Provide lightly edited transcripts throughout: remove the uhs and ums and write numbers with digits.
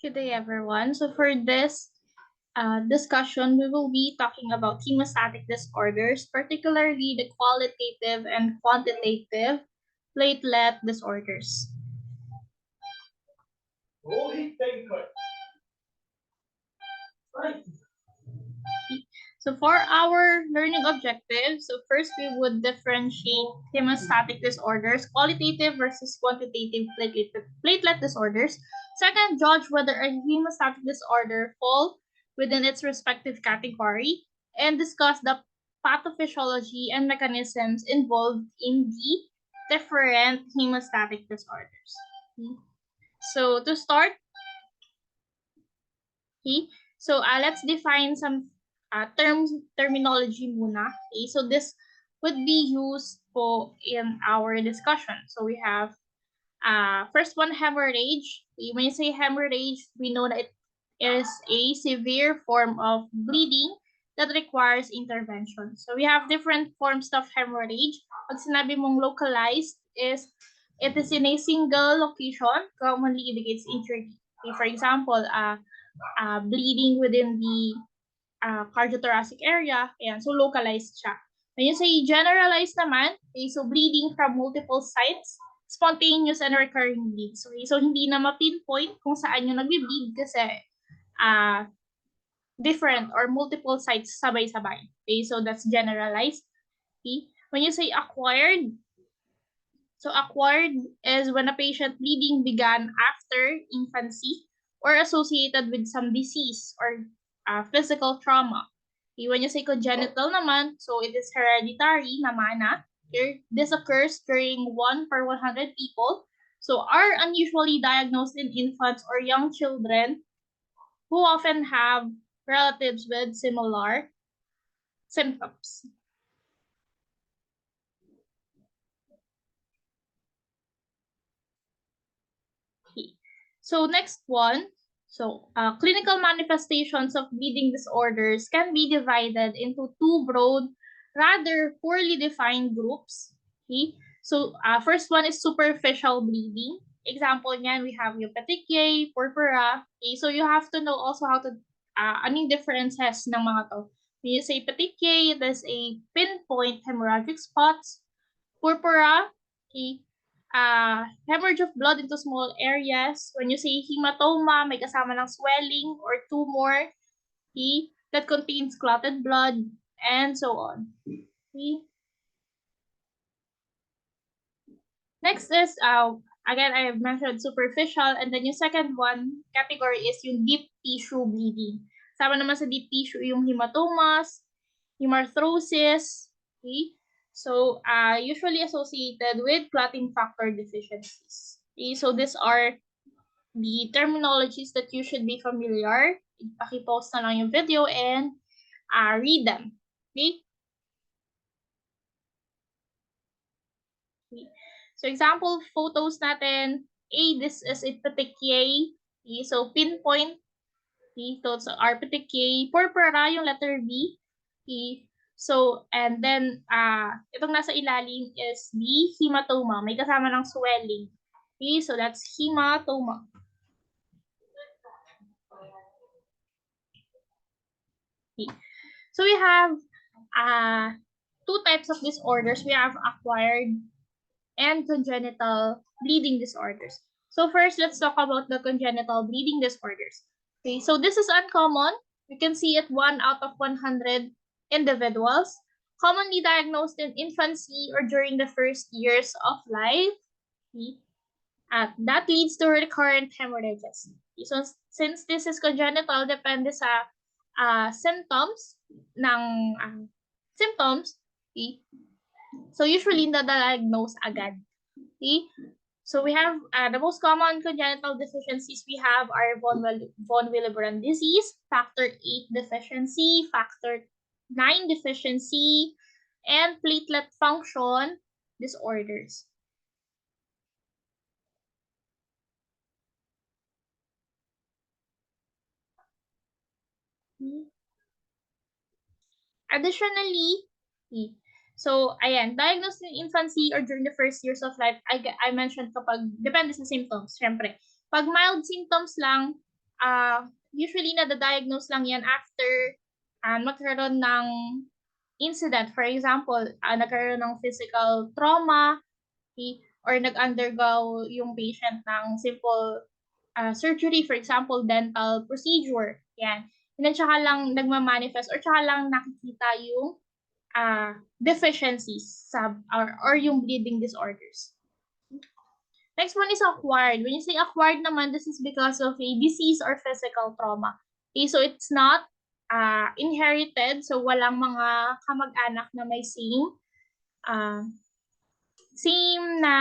Good day, everyone. So for this discussion, we will be talking about hemostatic disorders, particularly the qualitative and quantitative platelet disorders. So for our learning objectives, so first we would differentiate hemostatic disorders, qualitative versus quantitative platelet disorders. Second, judge whether a hemostatic disorder falls within its respective category, and discuss the pathophysiology and mechanisms involved in the different hemostatic disorders. So to start, okay, so let's define some terminology muna. Okay, so this would be used for in our discussion. So we have first one, hemorrhage. When you say hemorrhage, we know that it is a severe form of bleeding that requires intervention. So we have different forms of hemorrhage. Pag sinabi mong localized is it is in a single location, commonly indicates injury. Okay, for example, bleeding within the cardiothoracic area. Ayan, so localized siya. When you say generalized naman, okay, so bleeding from multiple sites, spontaneous and recurring bleeds. Okay, so hindi na ma-pinpoint kung saan yung nagbi-bleed kasi different or multiple sites sabay-sabay. Okay, so that's generalized. Okay, when you say acquired, so acquired is when a patient bleeding began after infancy or associated with some disease or physical trauma. Okay, when you say congenital naman, so it is hereditary naman na. Here, this occurs during 1 per 100 people. So are unusually diagnosed in infants or young children who often have relatives with similar symptoms. Okay. So next one, so clinical manifestations of bleeding disorders can be divided into two broad, rather poorly defined groups. Okay. So first one is superficial bleeding. Example niyan, we have yung petechiae, purpura. Okay. So you have to know also how to, anong differences ng mga to. When you say petechiae, it is a pinpoint hemorrhagic spots. Purpura, okay, hemorrhage of blood into small areas. When you say hematoma, may kasama ng swelling or tumor, okay, that contains clotted blood, and so on. Okay. Next is, again, I have mentioned superficial, and then yung second one category is yung deep tissue bleeding. Sama naman sa deep tissue yung hematomas, hemarthrosis, okay? So, usually associated with clotting factor deficiencies. Okay, so these are the terminologies that you should be familiar. Paki-post na lang yung video and read them. Okay? Okay. So, example photos natin. This is a petechiae. Okay, so pinpoint. Okay, so our petechiae. Purpura yung letter B. Okay. So, and then, itong nasa ilalim is the hematoma. May kasama ng swelling. Okay, so that's hematoma. Okay. So, we have two types of disorders. We have acquired and congenital bleeding disorders. So, first, let's talk about the congenital bleeding disorders. Okay, so this is uncommon. You can see it 1 out of 100 individuals, commonly diagnosed in infancy or during the first years of life. That leads to recurrent hemorrhages. So, since this is congenital, depende sa symptoms ng symptoms. Okay? So, usually, na-diagnose agad. Okay? So, we have the most common congenital deficiencies we have are von Willebrand disease, factor 8 deficiency, factor 9 deficiency, and platelet function disorders. Additionally, so ayan, diagnosed in infancy or during the first years of life, I mentioned kapag depende sa symptoms, syempre. Pag mild symptoms lang, usually na-diagnose lang yan after magkaroon ng incident. For example, nagkaroon ng physical trauma, okay, or nag-undergo yung patient ng simple surgery, for example, dental procedure. Yan. And then, tsaka lang nagmamanifest or tsaka lang nakikita yung deficiencies or yung bleeding disorders. Next one is acquired. When you say acquired naman, this is because of a disease or physical trauma. Okay, so it's not inherited. So walang mga kamag-anak na may same na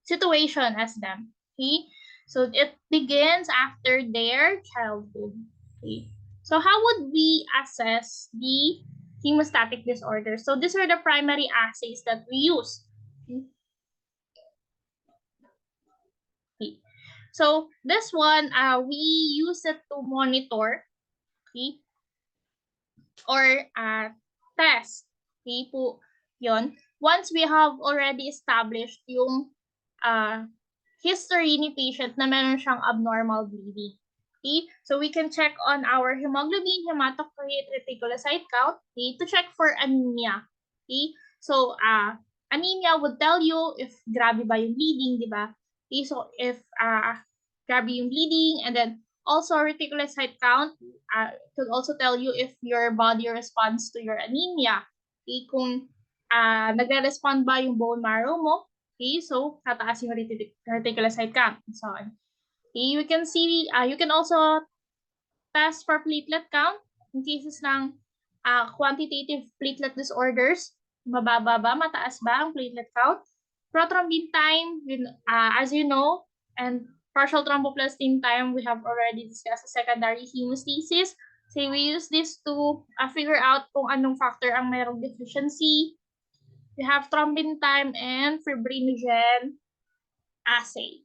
situation as them. Okay, so it begins after their childhood. Okay, so how would we assess the hemostatic disorder? So these are the primary assays that we use. Okay. So this one, we use it to monitor, okay, or test, okay po, yon. Once we have already established yung history ni patient na meron siyang abnormal bleeding. Okay, so we can check on our hemoglobin, hematocrit, reticulocyte count, okay, to check for anemia. Okay, so anemia would tell you if grabe ba yung bleeding, di ba? Okay, so if grabe yung bleeding, and then also reticulocyte count could also tell you if your body responds to your anemia. Okay, kung nagre-respond ba yung bone marrow mo, okay, so tataas yung reticulocyte count and so on. Okay, you can see, you can also test for platelet count in cases ng quantitative platelet disorders. Mababa ba, mataas ba ang platelet count? Prothrombin time, as you know, and partial thromboplastin time, we have already discussed a secondary hemostasis. So we use this to figure out kung anong factor ang mayroong deficiency. We have thrombin time and fibrinogen assay.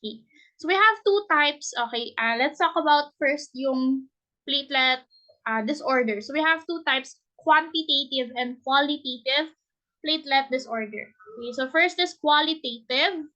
Okay. So we have two types. Okay, let's talk about first yung platelet disorder. So we have two types, quantitative and qualitative platelet disorder. Okay, so first is qualitative.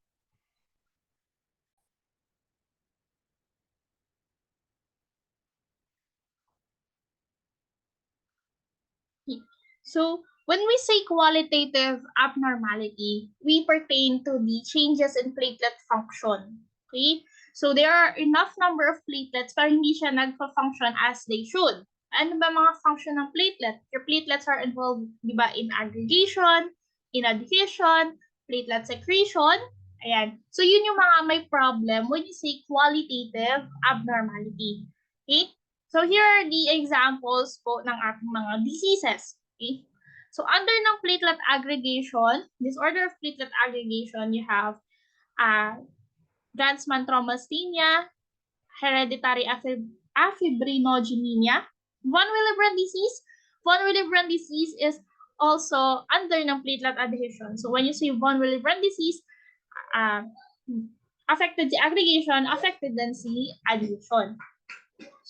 So when we say qualitative abnormality, we pertain to the changes in platelet function. Okay? So there are enough number of platelets pero hindi siya nagpa-function as they should. Ano ba mga function ng platelet? Your platelets are involved, di ba, in aggregation, in adhesion, platelet secretion. Ayan. So yun yung mga may problem when you say qualitative abnormality. Okay? So here are the examples po ng ating mga diseases. Okay? So under ng platelet aggregation, disorder of platelet aggregation, you have Gansman thrombocythemia, hereditary afibrinogenemia, von Willebrand disease. Von Willebrand disease is also under ng platelet adhesion. So when you say von Willebrand disease, affected the aggregation, affected din si adhesion.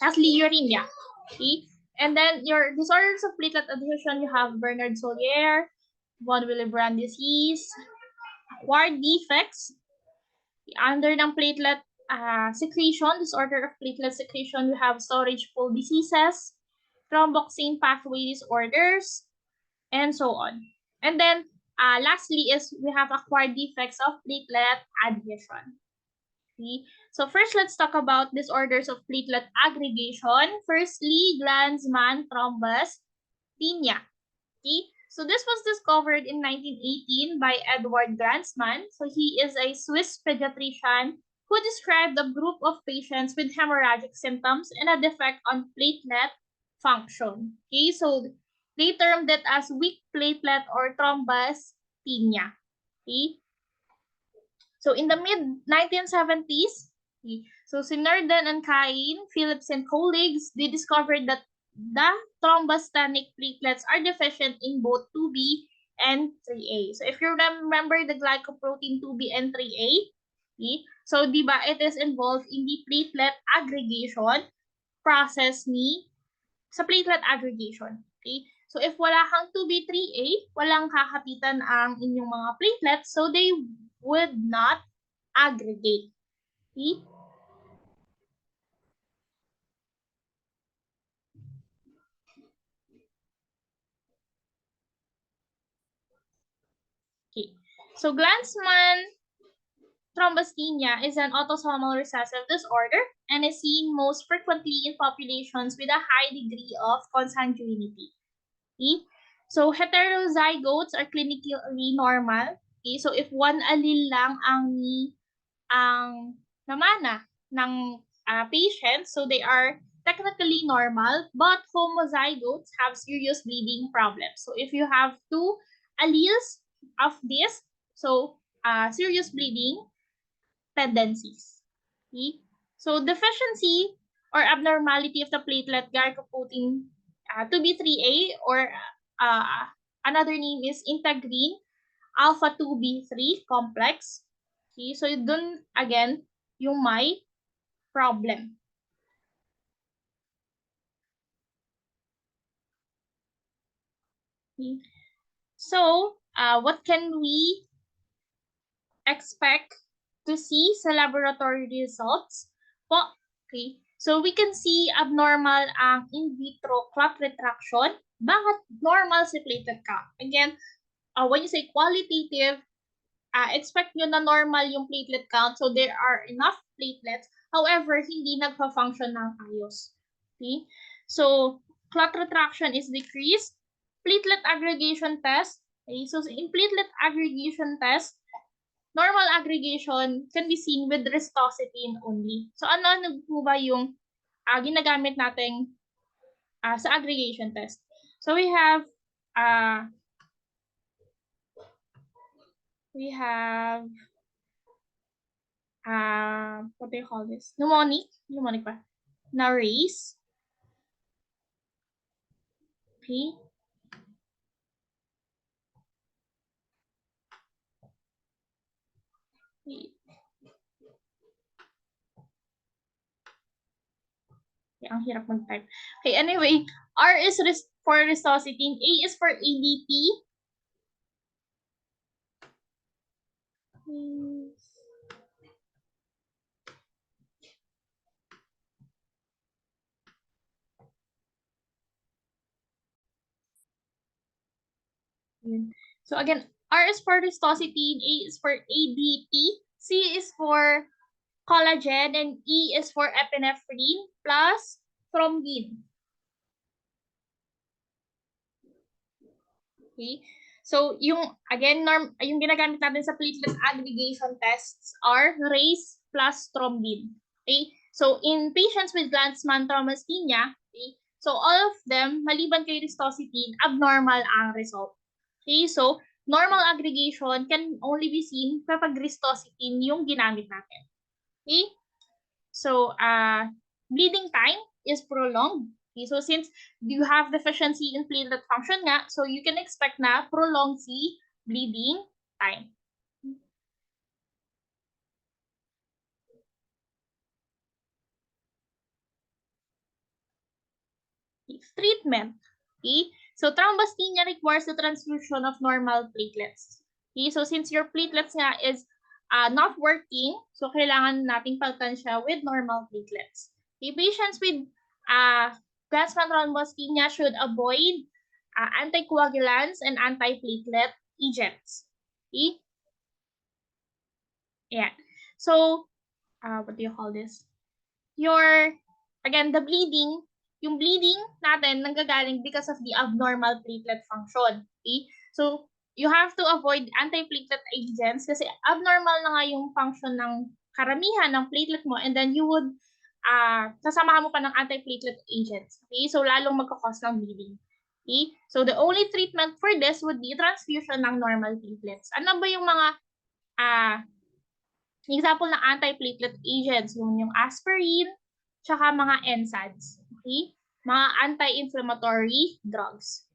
Lastly, uremia. Okay? And then your disorders of platelet adhesion, you have Bernard-Solier, von Willebrand disease, acquired defects. Under ng platelet secretion, disorder of platelet secretion, you have storage pool diseases, thromboxane pathway disorders, and so on. And then lastly is we have acquired defects of platelet adhesion. Okay. So first, let's talk about disorders of platelet aggregation. Firstly, Glanzmann thrombocythemia. Okay. So this was discovered in 1918 by Edward Glanzmann. So he is a Swiss pediatrician who described a group of patients with hemorrhagic symptoms and a defect on platelet function. Okay. So they termed it as weak platelet or thrombocythemia. Okay. So in the mid-1970s, so si Nurden and Cain, Phillips and colleagues, they discovered that the thrombocytonic platelets are deficient in both 2B and 3A. So if you remember the glycoprotein 2B and 3A, okay, so di ba it is involved in the platelet aggregation process sa platelet aggregation. Okay? So if wala kang 2B, 3A, walang kakapitan ang inyong mga platelets, so they would not aggregate. Okay? Okay. So Glanzmann thrombocythemia is an autosomal recessive disorder and is seen most frequently in populations with a high degree of consanguinity. Okay? So heterozygotes are clinically normal. Okay? So if one allele lang ang namana ng patient, so they are technically normal, but homozygotes have serious bleeding problems. So if you have two alleles of this, so serious bleeding tendencies. Okay? So deficiency or abnormality of the platelet glycoprotein 2B3A or uh, another name is integrin alpha 2B3 complex. Okay, so dun again yung may problem. Okay. So, what can we expect to see sa laboratory results po? Okay. So, we can see abnormal ang in vitro clot retraction. Bakit normal si platelet count? Again, when you say qualitative, expect nyo na normal yung platelet count. So, there are enough platelets. However, hindi nagpa-function ng ayos. Okay? So, clot retraction is decreased. Platelet aggregation test. Okay? So, in platelet aggregation test, normal aggregation can be seen with restositine only. So, ano po ba yung ginagamit natin sa aggregation test? So, we have what do you call this? Mnemonic pa. Na race. Okay. Okay. Ang hirap mag-type. Okay, anyway, R is for restositine, A is for ADP. So again, R is for restositine, A is for ADP, C is for collagen, and E is for epinephrine plus thrombin. Okay? So, yung ginagamit natin sa platelet aggregation tests are race plus thrombin. Okay? So, in patients with Glanzmann thrombocythemia, okay, so all of them, maliban kay restositine, abnormal ang result. Okay? So, normal aggregation can only be seen kapag restositine yung ginamit natin. Okay? So, bleeding time is prolonged. Okay, so since you have deficiency in platelet function nga, so you can expect na prolonged si bleeding time. Treatment. Okay, so thrombocythemia requires the transfusion of normal platelets. Okay, so since your platelets nga is not working, so kailangan nating palitan siya with normal platelets. Okay, patients with Glanzmann thrombocythemia should avoid anticoagulants and antiplatelet agents. Okay? Yeah. So, what do you call this? Again, yung bleeding natin nanggagaling because of the abnormal platelet function. Okay? So, you have to avoid antiplatelet agents kasi abnormal na nga yung function ng karamihan ng platelet mo, and then you would sasamahan mo pa ng antiplatelet agents. Okay? So, lalong magkakos ng bleeding. Okay? So, the only treatment for this would be transfusion ng normal platelets. Ano ba yung mga example ng antiplatelet agents? Yung aspirin, tsaka mga NSAIDs. Okay? Mga anti-inflammatory drugs.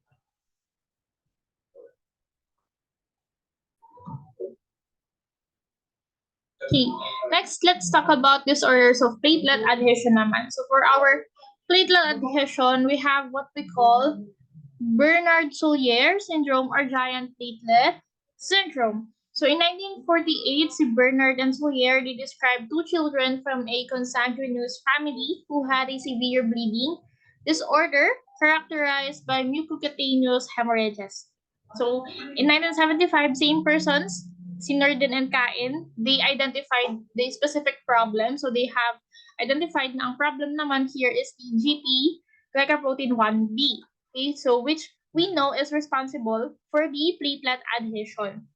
Okay, next let's talk about disorders of platelet adhesion naman. So for our platelet adhesion, we have what we call Bernard-Soulier syndrome or giant platelet syndrome. So in 1948, si Bernard and Sawyer, they described two children from a consanguineous family who had a severe bleeding disorder characterized by mucocutaneous hemorrhages. So in 1975, same persons, si Norden and Kain, they identified the specific problem. So they have identified na ang problem naman here is the GP glycoprotein 1B. Okay, so which we know is responsible for the platelet adhesion.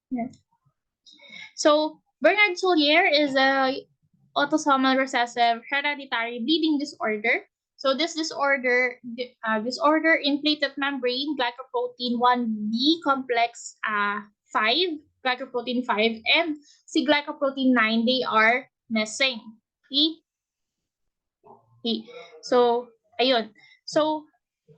Yeah. So Bernard Soulier is a autosomal recessive hereditary bleeding disorder. So this disorder in platelet membrane glycoprotein 1B complex 5, glycoprotein 5, and si glycoprotein 9, they are missing. Okay? Okay. So, ayun. So,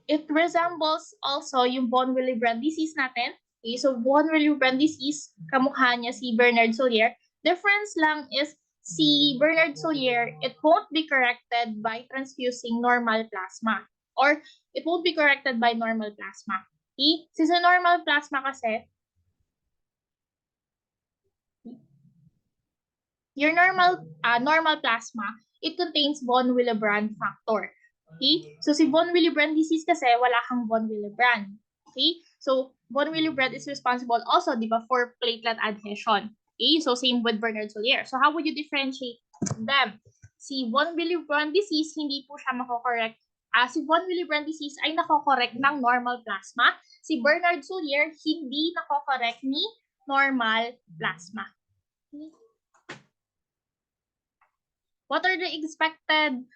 it resembles also yung von Willebrand disease natin. Okay, so von Willebrand disease, kamukha niya si Bernard Soulier. Difference lang is si Bernard Soulier, it won't be corrected by transfusing normal plasma or it won't be corrected by normal plasma. Okay? Since sa normal plasma kasi, your normal plasma, it contains von Willebrand factor. Okay? So si von Willebrand disease kasi wala kang von Willebrand. Okay? So von Willebrand is responsible also, di ba, for platelet adhesion. Okay? So same with Bernard Soulier. So how would you differentiate them? Si von Willebrand disease, hindi po siya makokorek. Si von Willebrand disease ay nakokorek ng normal plasma. Si Bernard Soulier, hindi nakokorek ni normal plasma. Okay? What are the expected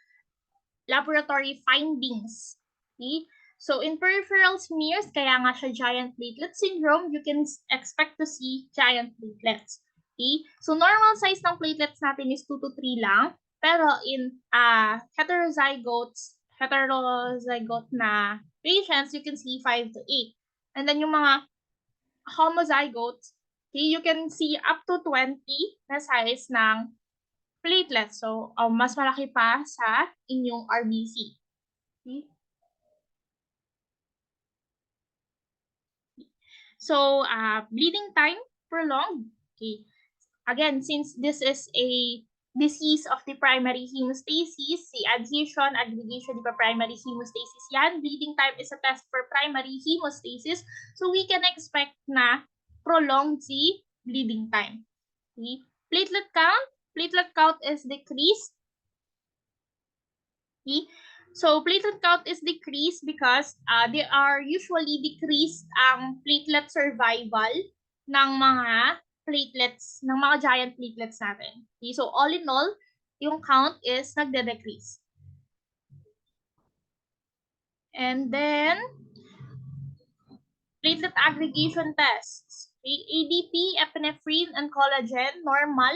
laboratory findings? Okay? So in peripheral smears, kaya nga siya giant platelet syndrome, you can expect to see giant platelets. Okay? So normal size ng platelets natin is 2 to 3 lang. Pero in heterozygote na patients, you can see 5 to 8. And then yung mga homozygotes, okay, you can see up to 20 na size ng platelets. So, mas malaki pa sa inyong RBC. Okay? So, bleeding time prolonged. Okay. Again, since this is a disease of the primary hemostasis, si adhesion, aggregation, di ba primary hemostasis yan. Bleeding time is a test for primary hemostasis. So, we can expect na prolonged si bleeding time. Okay. Platelet count is decreased. Okay. So, platelet count is decreased because they are usually decreased ang platelet survival ng mga platelets, ng mga giant platelets natin. Okay. So, all in all, yung count is nagde-decrease. And then, platelet aggregation tests. Okay. ADP, epinephrine, and collagen, normal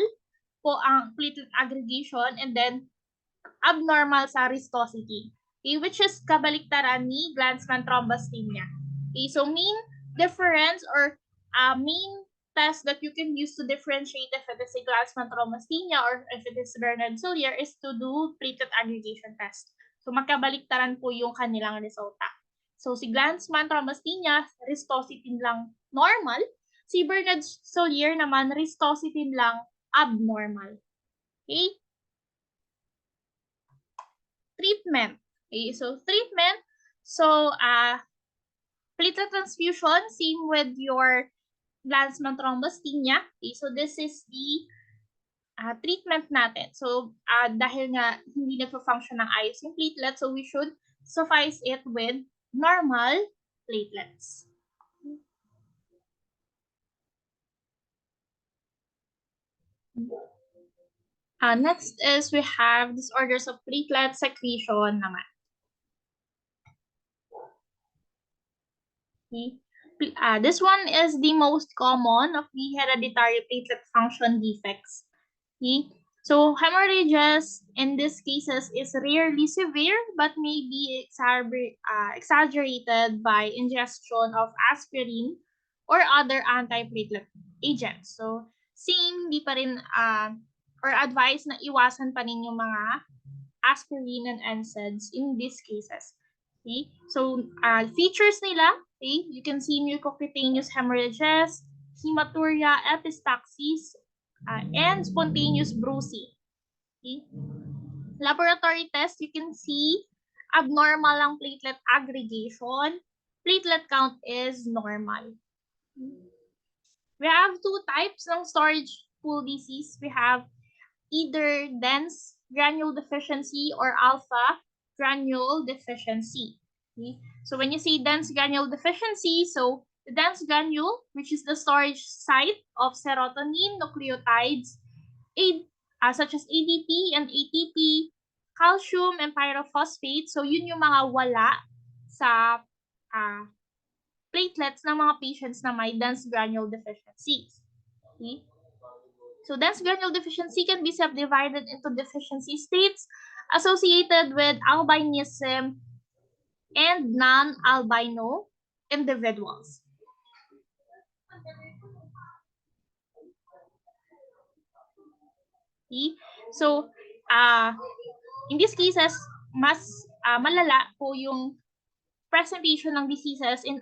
po ang platelet aggregation, and then abnormal sa ristosity, okay, which is kabaliktaran ni Glanzmann thrombasthenia. Okay, so main difference or main test that you can use to differentiate if it is a Glanzmann thrombasthenia or if it is Bernard Soulier is to do platelet aggregation test. So magkabaliktaran po yung kanilang resulta. So si Glanzmann thrombasthenia, ristosity lang normal. Si Bernard Soulier naman, ristosity lang abnormal. Okay? Treatment. Okay, so treatment. So, platelet transfusion, same with your Glanzmann thrombasthenia. Okay, so this is the treatment natin. So, dahil nga hindi nagpo-function ng ayos yung platelet, so we should suffice it with normal platelets. Next is we have disorders of platelet secretion naman. Okay. This one is the most common of the hereditary platelet function defects. Okay. So hemorrhages in these cases is rarely severe but may be exaggerated by ingestion of aspirin or other antiplatelet agents. So same, hindi pa rin or advice na iwasan pa rin yung mga aspirin and NSAIDs in these cases. Okay? So features nila Okay? You can see mucocutaneous hemorrhages, hematuria, epistaxis, and spontaneous bruising. Okay? Laboratory test, you can see abnormal ang platelet aggregation. Platelet count is normal. We have two types ng storage pool disease. We have either dense granule deficiency or alpha granule deficiency. Okay? So when you say dense granule deficiency, so the dense granule, which is the storage site of serotonin nucleotides, such as ADP and ATP, calcium and pyrophosphate. So yun yung mga wala sa platelets ng mga patients na may dense granule deficiencies. Okay? So dense granule deficiency can be subdivided into deficiency states associated with albinism and non-albino individuals. Okay? So, in these cases, mas malala po yung presentation ng diseases in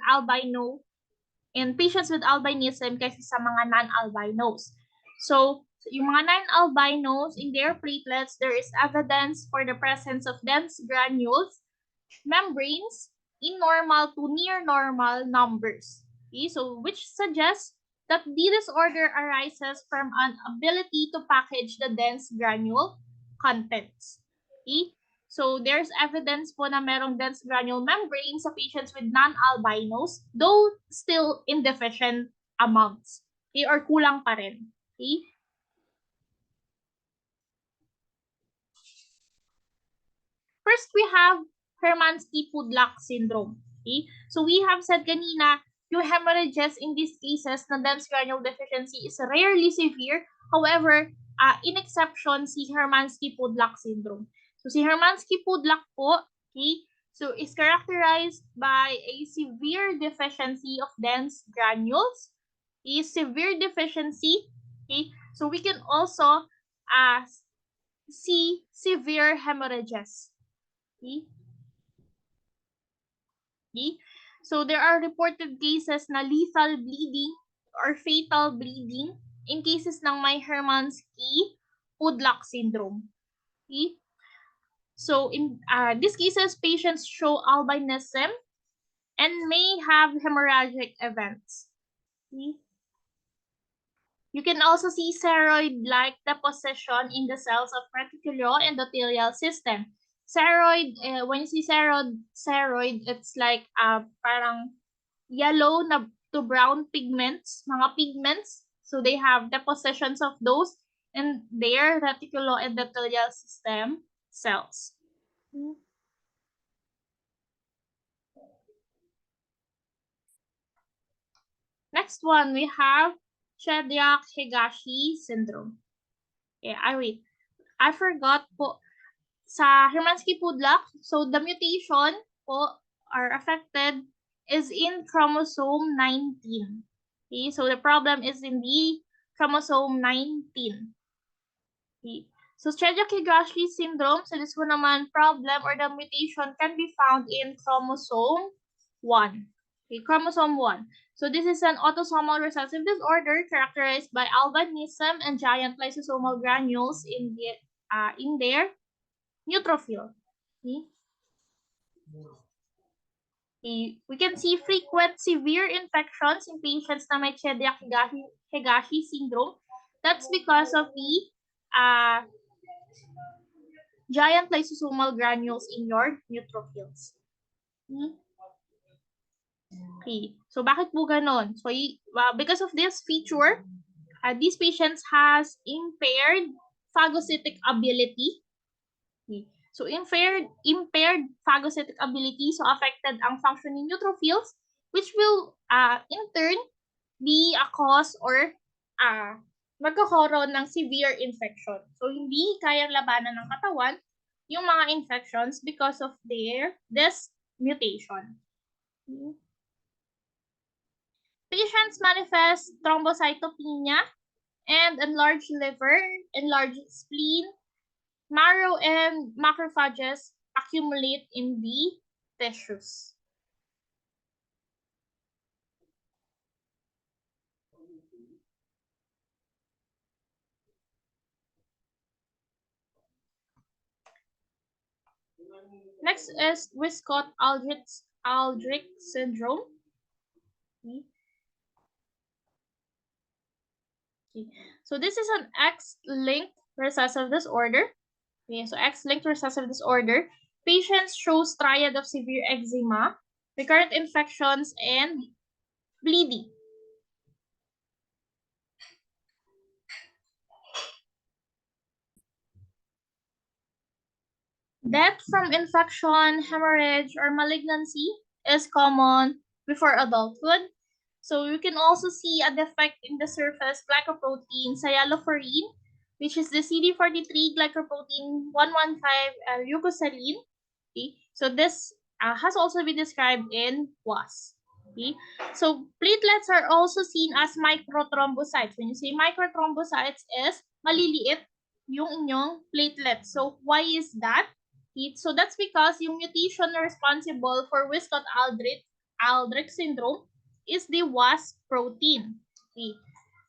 patients with albinism kaysa sa mga non-albinos. So, yung mga non-albinos, in their platelets, there is evidence for the presence of dense granules, membranes, in normal to near normal numbers. Okay, so which suggests that the disorder arises from an ability to package the dense granule contents. Okay? So there's evidence po na merong dense granule membrane sa patients with non-albinos, though still in deficient amounts. Okay? Or kulang pa rin. Okay? First, we have Hermansky-Pudlak syndrome. Okay? So we have said kanina, yung hemorrhages in these cases na dense granule deficiency is rarely severe. However, in exception, si Hermansky-Pudlak syndrome. So si Hermansky-Pudlak po, okay, so is characterized by a severe deficiency of dense granules. A severe deficiency, okay, so we can also see severe hemorrhages. Okay? Okay? So there are reported cases na lethal bleeding or fatal bleeding in cases ng may Hermansky-Pudlak syndrome. Okay? So in these cases, patients show albinism and may have hemorrhagic events. Okay? You can also see ceroid-like deposition in the cells of reticuloendothelial system. Ceroid, when you see ceroid, it's like parang yellow na to brown pigments, mga pigments. So they have depositions of those in their reticuloendothelial system cells. Next one, we have Shediak-Higashi syndrome. Okay, I forgot po sa Hermansky-Pudlak, so the mutation po are affected is in chromosome 19. Okay, so the problem is in the chromosome 19. Okay. So Shediak-Higashi syndrome, so this one naman problem or the mutation can be found in chromosome 1. Okay, chromosome 1. So this is an autosomal recessive disorder characterized by albinism and giant lysosomal granules in their neutrophil. Okay. Okay. We can see frequent severe infections in patients na may Shediak-Higashi syndrome. That's because of the giant lysosomal granules in your neutrophils. Okay. So bakit po ganon? So because of this feature, these patients has impaired phagocytic ability. Okay. So impaired phagocytic ability, so affected ang functioning neutrophils, which will in turn be a cause or magkakaroon ng severe infection. So hindi kayang labanan ng katawan yung mga infections because of this mutation. Patients manifest thrombocytopenia and enlarged liver, enlarged spleen, marrow and macrophages accumulate in the tissues. Next is Wiskott-Aldrich syndrome. Okay. Okay. So this is an X-linked recessive disorder. Okay, so X-linked recessive disorder. Patients shows triad of severe eczema, recurrent infections, and bleeding. Death from infection, hemorrhage, or malignancy is common before adulthood. So you can also see a defect in the surface glycoprotein sialophorine, which is the CD43 glycoprotein 115 leukocyline. Okay, so this has also been described in WAS. Okay, so platelets are also seen as microthrombocytes. When you say microthrombocytes, is maliliit yung inyong platelets. So why is that? So that's because yung mutation responsible for Wiskott-Aldrich syndrome is the WAS protein. Okay.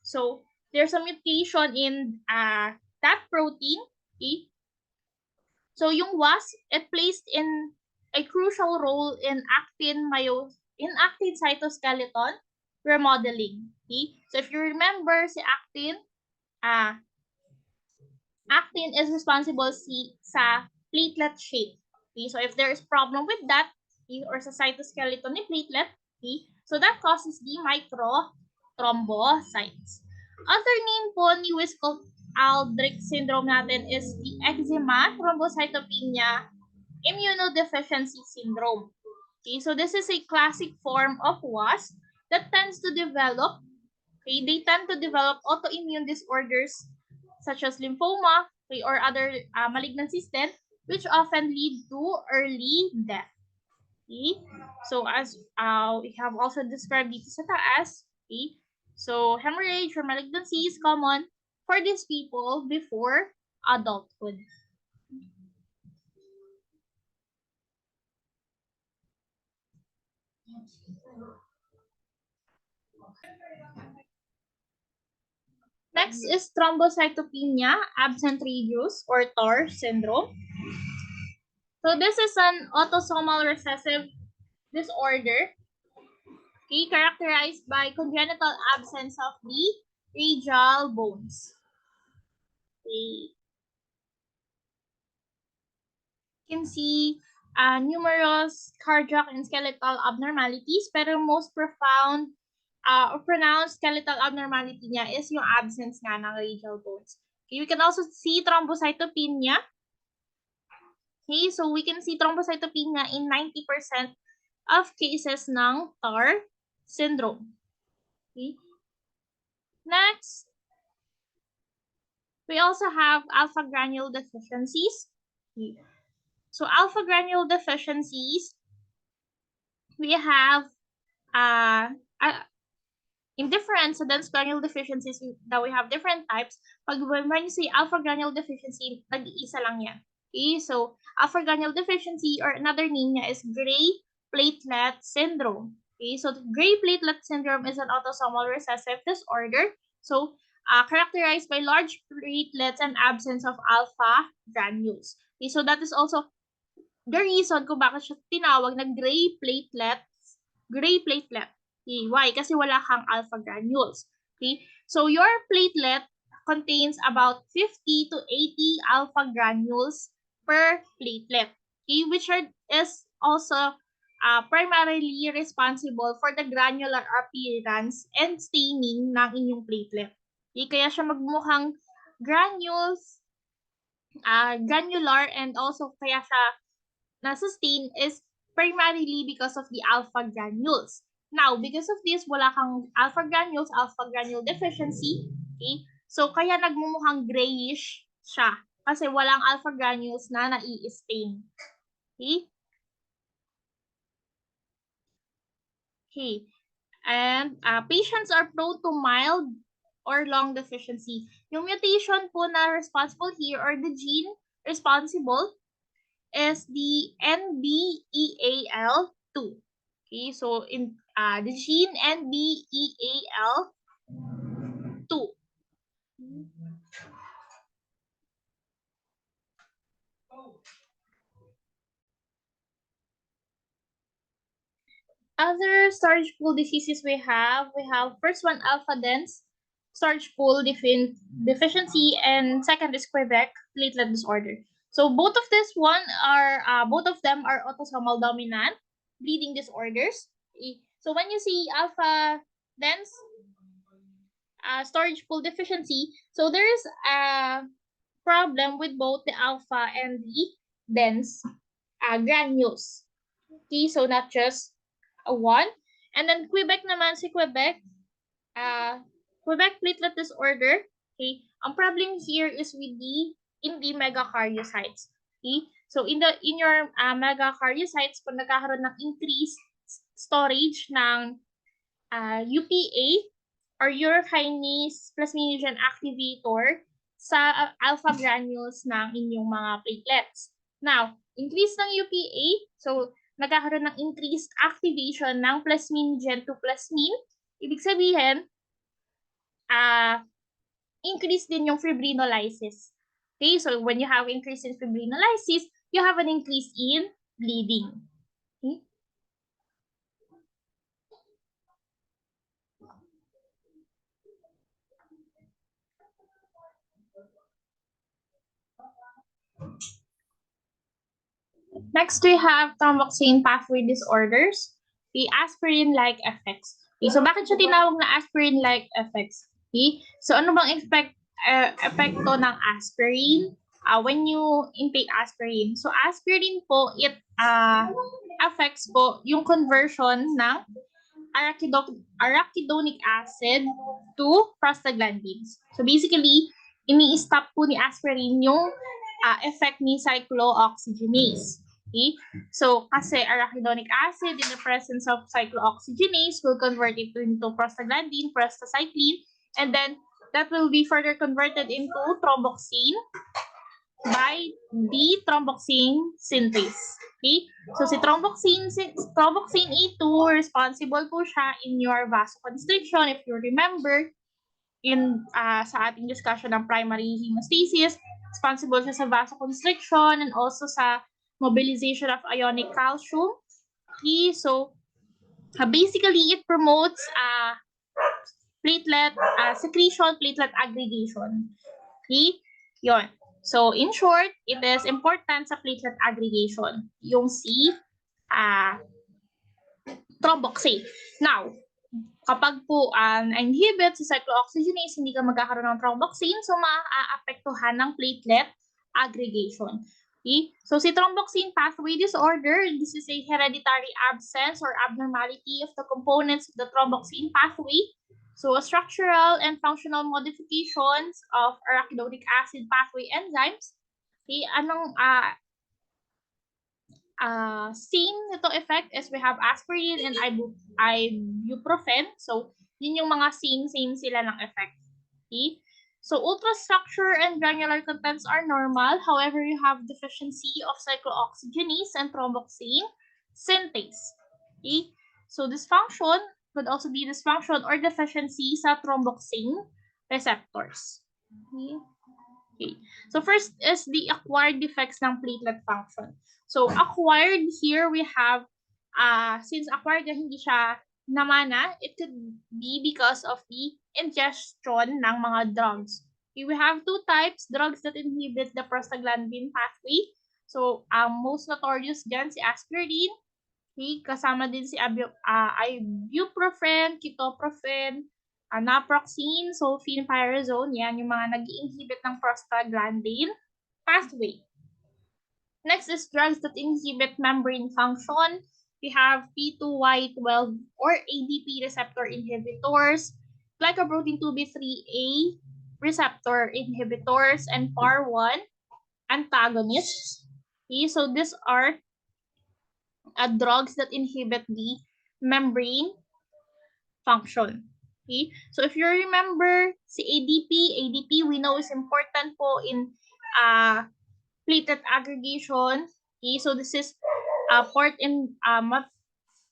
So there's a mutation in that protein. Okay. So yung WAS, it plays in a crucial role in actin cytoskeleton remodeling. Okay. So if you remember si uh, actin is responsible sa platelet shape. Okay, so if there is problem with that, okay, or sa cytoskeleton ni platelet, okay, so that causes the microthrombocytes. Other name po ni Wiskott-Aldrich syndrome natin is the eczema, thrombocytopenia, immunodeficiency syndrome. Okay, so this is a classic form of WAS that tends to develop Okay, they tend to develop autoimmune disorders such as lymphoma okay, or other malignancies then, which often lead to early death. Okay? So as we have also described dito sa taas, okay? So hemorrhage or malignancy is common for these people before adulthood. Next is thrombocytopenia absent reduce or TOR syndrome. So this is an autosomal recessive disorder okay, characterized by congenital absence of the radial bones. Okay. You can see numerous cardiac and skeletal abnormalities, pero most profound or pronounced skeletal abnormality niya is yung absence nga ng radial bones. Okay, you can also see thrombocytopenia. Okay, so we can see thrombocytopenia in 90% of cases ng TAR syndrome. Okay. Next, we also have alpha granule deficiencies. So alpha granule deficiencies, we have uh, uh in different dense granule deficiencies that we have different types. Pag when you say alpha granule deficiency, nag-iisa lang yan. Okay, so alpha granule deficiency or another name niya is gray platelet syndrome. Okay, so gray platelet syndrome is an autosomal recessive disorder. So characterized by large platelets and absence of alpha granules. Okay, so that is also the reason kung bakit siya tinawag na gray platelet. Okay, why? Kasi wala kang alpha granules. Okay? So your platelet contains about 50 to 80 alpha granules per platelet. Okay, which is also primarily responsible for the granular appearance and staining ng inyong platelet. Okay, kaya siya magmukhang granules, granular, and also kaya siya na-sustain is primarily because of the alpha granules. Now, because of this, wala kang alpha granules, alpha granule deficiency. Okay? So, kaya nagmumukhang grayish siya. Kasi walang alpha granules na nai-stain. Okay? Okay. And patients are prone to mild or long deficiency. Yung mutation po na responsible here or the gene responsible is the NBEAL2. Okay, so in the gene NBEAL2. Other storage pool diseases we have first one, alpha dense storage pool deficiency, and second is Quebec platelet disorder. So both of both of them are autosomal dominant bleeding disorders. So when you see alpha dense storage pool deficiency, so there is a problem with both the alpha and the dense granules. Okay, so not just a one. And then Quebec naman, si Quebec, Quebec platelet disorder. Okay, ang problem here is with the megakaryocytes. Okay, so in your megakaryocytes, pag nagkakaroon ng increased storage ng UPA or urokinase plasminogen activator sa alpha granules ng inyong mga platelets. Now, increase ng UPA, so nagkakaroon ng increased activation ng plasminogen to plasmin. Ibig sabihin, increase din yung fibrinolysis. Okay, so when you have increase in fibrinolysis, you have an increase in bleeding. Okay? Next, we have thromboxane pathway disorders, the aspirin-like effects. Okay, so bakit siya tinawag na aspirin-like effects? Okay, so ano bang epekto ng aspirin when you intake aspirin? So aspirin po, it affects po yung conversion ng arachidonic acid to prostaglandins. So basically, ini-stop po ni aspirin yung effect ni cyclooxygenase. Okay? So, kasi arachidonic acid in the presence of cyclooxygenase will convert it into prostaglandin, prostacyclin, and then that will be further converted into thromboxane by the thromboxane synthase. Okay? So, si thromboxane A2, responsible po siya in your vasoconstriction. If you remember, sa ating discussion ng primary hemostasis, responsible siya sa vasoconstriction and also sa mobilization of ionic calcium. Okay, so basically it promotes platelet secretion, platelet aggregation. Okay, yon. So in short, it is important sa platelet aggregation, yung si thromboxane. Now, kapag po na-inhibit si cyclooxygenase, hindi ka magkakaroon ng thromboxane, so maaapektuhan ng platelet aggregation. Okay? So si thromboxane pathway disorder, this is a hereditary absence or abnormality of the components of the thromboxane pathway. So structural and functional modifications of arachidonic acid pathway enzymes. Okay, anong same nito effect is we have aspirin and ibuprofen. So, yun yung mga same sila ng effect. Okay? So, ultrastructure and granular contents are normal. However, you have deficiency of cyclooxygenase and thromboxane synthase. Okay? So, dysfunction could also be dysfunction or deficiency sa thromboxane receptors. Okay? Okay. So, first is the acquired defects ng platelet function. So, acquired here we have, since acquired na hindi siya namana, it could be because of the ingestion ng mga drugs. Okay, we have two types, drugs that inhibit the prostaglandin pathway. So, most notorious dyan si aspirin. Okay, kasama din si ibuprofen, ketoprofen, naproxen, sulfenpyrazone. Yan yung mga nag-inhibit ng prostaglandin pathway. Next is drugs that inhibit membrane function. We have P2Y12 or ADP receptor inhibitors, glycoprotein 2B3A receptor inhibitors, and PAR1 antagonists. Okay, so these are drugs that inhibit the membrane function. Okay, so if you remember si ADP we know is important po in platelet aggregation. Okay, so this is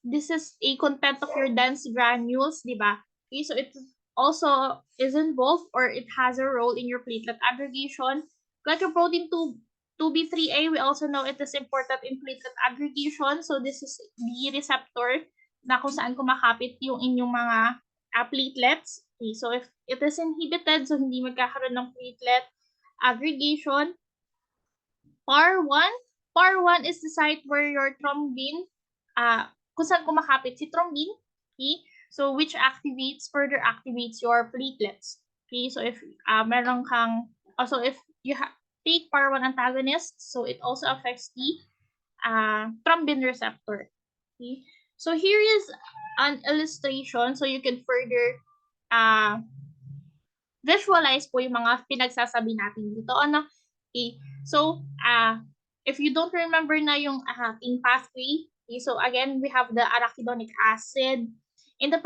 this is a content of your dense granules, di ba? Okay, so it also is involved or it has a role in your platelet aggregation. Glycoprotein 2B3A, we also know it is important in platelet aggregation. So this is the receptor na kung saan kumakapit yung inyong mga platelets. Okay, so if it is inhibited, so hindi magkakaroon ng platelet aggregation. PAR1, PAR1 is the site where your thrombin, kung saan kumakapit si thrombin, okay? So which further activates your platelets. Okay, so if meron kang, also if you take PAR1 antagonist, so it also affects the thrombin receptor. Okay, so here is an illustration so you can further visualize po yung mga pinagsasabi natin dito. Ano? Okay. So, if you don't remember na yung ating pathway, okay, so again, we have the arachidonic acid. In the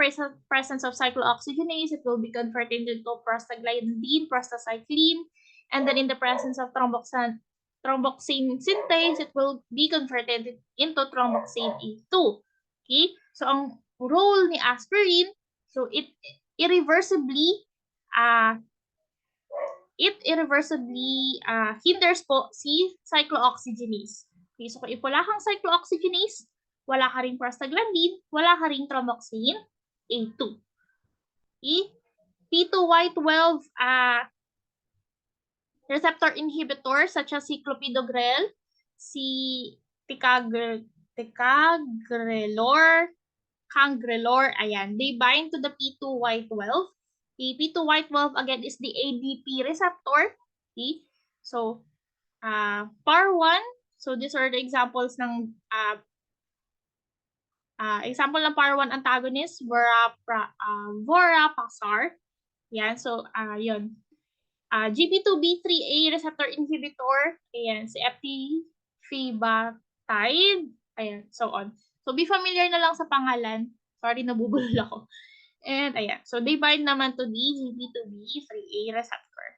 presence of cyclooxygenase, it will be converted into prostaglandin, prostacyclin, and then in the presence of thromboxane synthase, it will be converted into thromboxane A2. Okay? So, ang role ni aspirin, so it irreversibly uh, hinders po si cyclooxygenase. Okay, so kung wala kang cyclooxygenase, wala ka ring prostaglandin, wala ka ring thromboxane A2. Okay? P2Y12 receptor inhibitor such as si clopidogrel, si ticagrelor, cangrelor, ayan, they bind to the P2Y12. The P2Y12 again is the ADP receptor. Okay? So, PAR1, so these are the examples ng example ng PAR1 antagonist, vorapasar. Yan, so yun. GP2B3A receptor inhibitor, ayan, si eptifibatide, ayan, so on. So, be familiar na lang sa pangalan. Sorry, nabubulol ako. And, ayan. So, they bind naman to the GP2B3A receptor.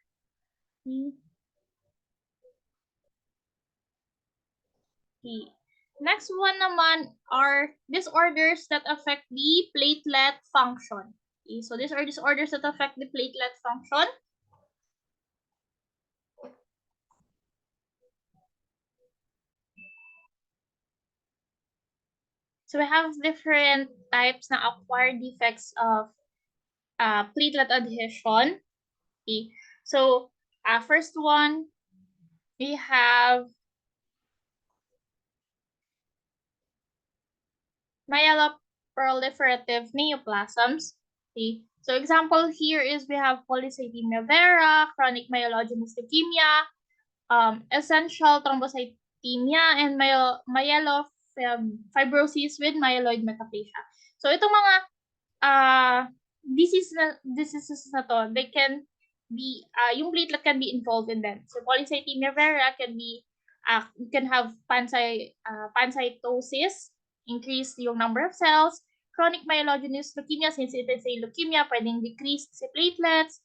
Okay. Next one naman are disorders that affect the platelet function. Okay. So, these are disorders that affect the platelet function. So, we have different types na acquired defects of platelet adhesion. Okay. So, first one, we have myeloproliferative neoplasms. Okay. So, example here is we have polycythemia vera, chronic myelogenous leukemia, essential thrombocythemia, and myelofibrosis with myeloid metaplasia. So, itong mga diseases na to, they can be, yung platelet can be involved in them. So, polycythemia vera can be, you can have pancytosis, increase yung number of cells. Chronic myelogenous leukemia, since it is a leukemia, pwedeng decrease si platelets.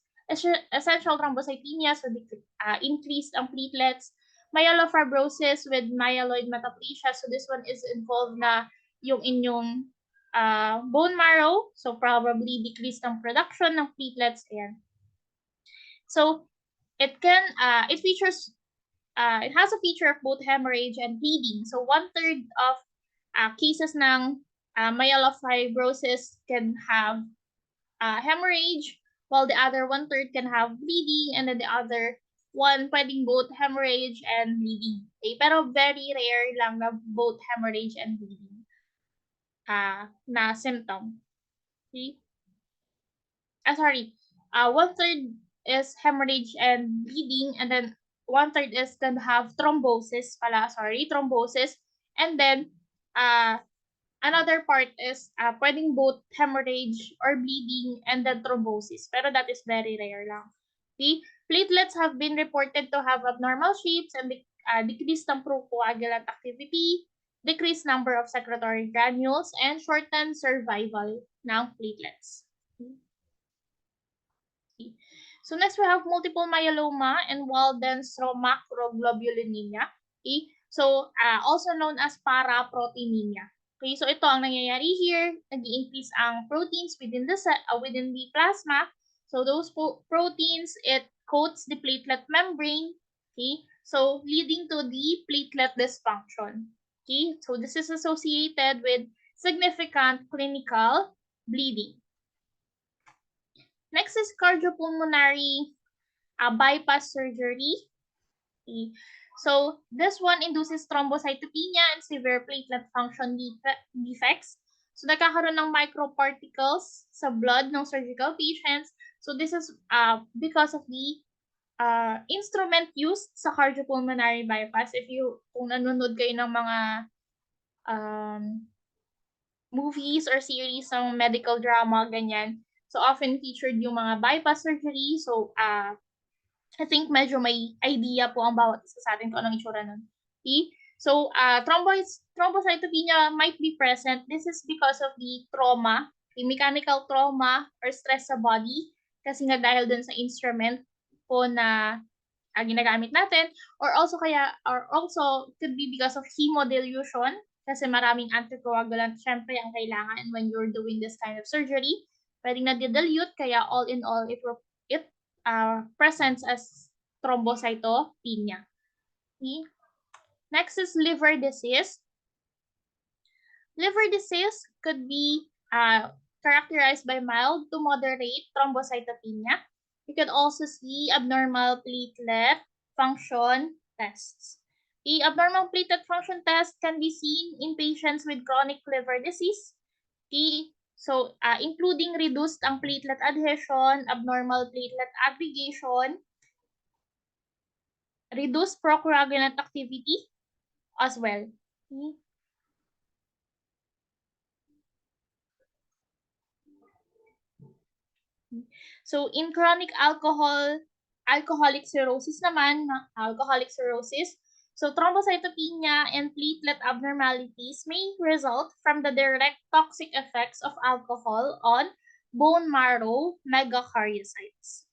Essential thrombocythemia, so increase ang platelets. Myelofibrosis with myeloid metaplasia, so this one is involved na yung inyong bone marrow, so probably decrease ng production ng platelets. Ayan. So it can, it has a feature of both hemorrhage and bleeding. So 1/3 of cases ng myelofibrosis can have hemorrhage, while the other 1/3 can have bleeding, and then the other one pwedeng both hemorrhage and bleeding. Okay? Pero very rare lang na both hemorrhage and bleeding na symptom. Okay? Sorry. 1/3 is hemorrhage and bleeding, and then 1/3 is can have thrombosis thrombosis, and then another part is pwedeng both hemorrhage or bleeding and then thrombosis, pero that is very rare lang. Okay? Platelets have been reported to have abnormal shapes and decreased ng procoagulant activity, decreased number of secretory granules, and shortened survival ng platelets. Okay. So next we have multiple myeloma and Waldenström macroglobulinemia. Okay? So also known as paraproteinemia. Okay, so ito ang nangyayari here, nag-i-increase ang proteins within the plasma. So those proteins, it coats the platelet membrane. Okay, so leading to the platelet dysfunction. Okay, so this is associated with significant clinical bleeding. Next is cardiopulmonary bypass surgery. Okay. So this one induces thrombocytopenia and severe platelet function defects. So nagkakaroon ng microparticles sa blood ng surgical patients. So this is because of the instrument used sa cardiopulmonary bypass. Kung nanonood kayo ng mga movies or series ng medical drama, ganyan. So often featured yung mga bypass surgery. So I think medyo may idea po ang bawat isa sa atin kung anong itsura nun. Okay? So, thrombocytopenia might be present. This is because of the trauma, the mechanical trauma or stress sa body. Kasi nga dahil dun sa instrument po na ginagamit natin. Or also could be because of hemodilution. Kasi maraming anticoagulant syempre ang kailangan when you're doing this kind of surgery. Pwedeng na-dilute, kaya all in all, it presents as thrombocytopenia. Okay? Next is liver disease. Liver disease could be characterized by mild to moderate thrombocytopenia. You can also see abnormal platelet function tests. The abnormal platelet function test can be seen in patients with chronic liver disease. So, including reduced ang platelet adhesion, abnormal platelet aggregation, reduced procoagulant activity as well. Okay. So, in chronic alcoholic cirrhosis naman, so thrombocytopenia and platelet abnormalities may result from the direct toxic effects of alcohol on bone marrow megakaryocytes.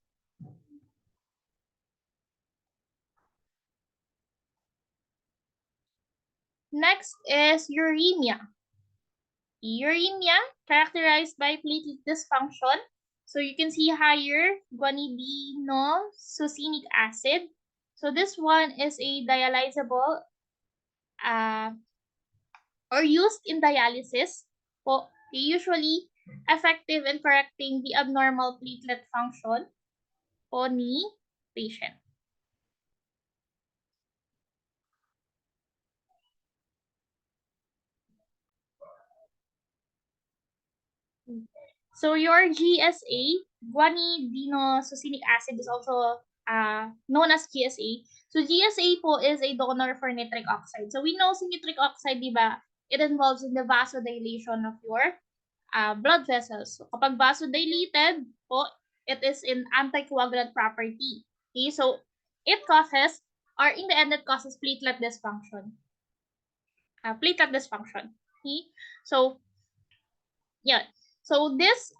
Next is uremia. Uremia, characterized by platelet dysfunction. So you can see higher guanidinosuccinic acid. So this one is a dialyzable or used in dialysis. Usually effective in correcting the abnormal platelet function po ni patient. So your GSA, guanidinosuccinic acid, is also known as GSA. So GSA po is a donor for nitric oxide. So we know si nitric oxide, di ba, it involves in the vasodilation of your blood vessels. So kapag vasodilated po, it is in anticoagulant property. Okay, so it causes, or in the end, it causes platelet dysfunction. Okay, so yeah. So this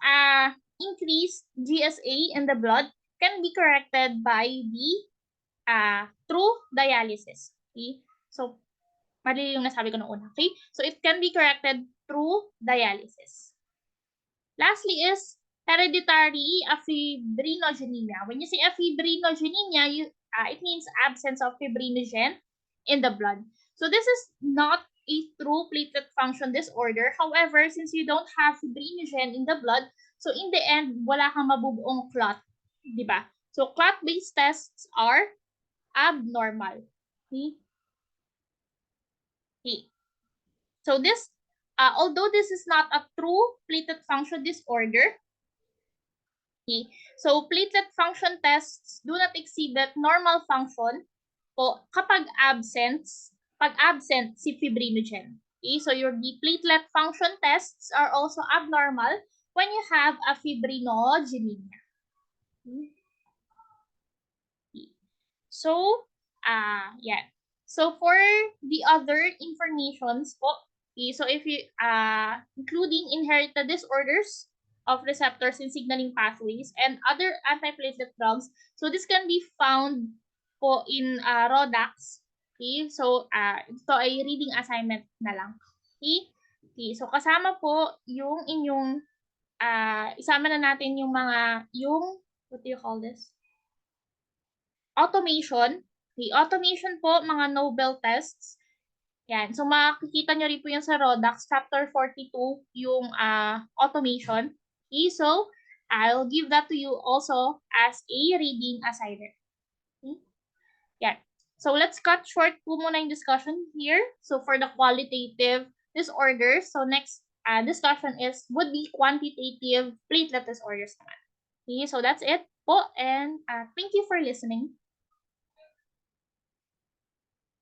increased GSA in the blood can be corrected by the through dialysis. Okay? So mali yung nasabi ko nung una. Okay? So it can be corrected through dialysis. Lastly is hereditary fibrinogenemia. When you say fibrinogenemia, it means absence of fibrinogen in the blood. So this is not a true platelet function disorder. However, since you don't have fibrinogen in the blood, so in the end, wala kang mabubuong clot, di ba? So clot-based tests are abnormal. Okay? Okay. So this, although this is not a true platelet function disorder, okay, so platelet function tests do not exhibit normal function po kapag absent si fibrinogen. Okay, so your platelet function tests are also abnormal when you have a fibrinogenemia. Okay. So, yeah. So for the other informations po, okay, so if you including inherited disorders of receptors and signaling pathways and other antiplatelet drugs, so this can be found po in RODAX. Okay, so ito ay reading assignment na lang. Okay, okay, so kasama po yung inyong isama na natin yung what do you call this? Automation. The automation po, mga Nobel tests. Yan. So, makikita nyo rin po yung sa RODAX, Chapter 42, yung automation. Okay, so, I'll give that to you also as a reading assignment. Okay? Yan. So, let's cut short po muna yung discussion here. So, for the qualitative disorders, so next discussion would be quantitative platelet disorders naman. Okay, so that's it po, and thank you for listening.